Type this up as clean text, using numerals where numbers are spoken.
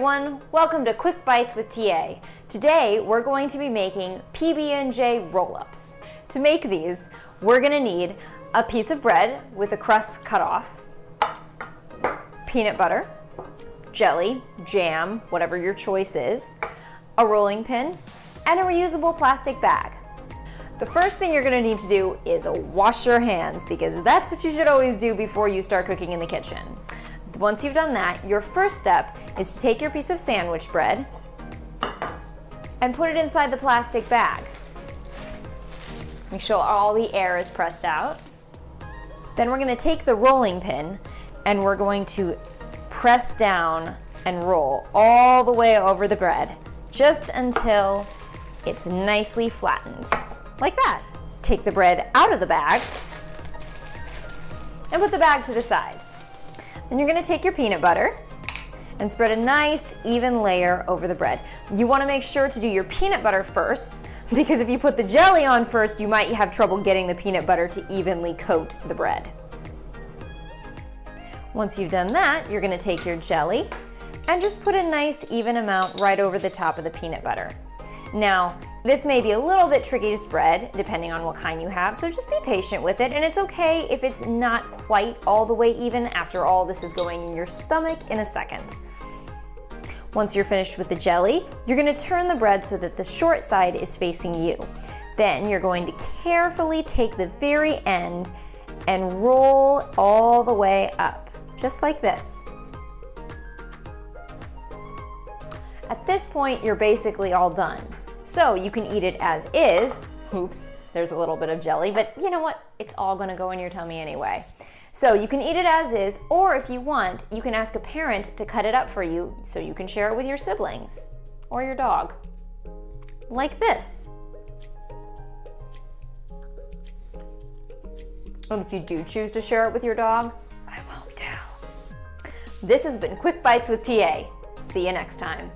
everyone, welcome to Quick Bites with TA. Today we're going to be making PB&J roll-ups. To make these, we're going to need a piece of bread with the crust cut off, peanut butter, jelly, jam, whatever your choice is, a rolling pin, and a reusable plastic bag. The first thing you're going to need to do is wash your hands, because that's what you should always do before you start cooking in the kitchen. Once you've done that, your first step is to take your piece of sandwich bread and put it inside the plastic bag. Make sure all the air is pressed out. Then we're going to take the rolling pin and we're going to press down and roll all the way over the bread, just until it's nicely flattened, like that. Take the bread out of the bag and put the bag to the side. Then you're going to take your peanut butter and spread a nice even layer over the bread. You want to make sure to do your peanut butter first, because if you put the jelly on first, you might have trouble getting the peanut butter to evenly coat the bread. Once you've done that, you're going to take your jelly and just put a nice even amount right over the top of the peanut butter. Now, this may be a little bit tricky to spread depending on what kind you have, so just be patient with it, and it's okay if it's not quite all the way even. After all, this is going in your stomach in a second. Once you're finished with the jelly, you're going to turn the bread so that the short side is facing you. Then you're going to carefully take the very end and roll all the way up, just like this. At this point, you're basically all done. So you can eat it as is. Oops, there's a little bit of jelly, but you know what? It's all gonna go in your tummy anyway. So you can eat it as is, or if you want, you can ask a parent to cut it up for you so you can share it with your siblings or your dog. Like this. And if you do choose to share it with your dog, I won't tell. This has been Quick Bites with TA. See you next time.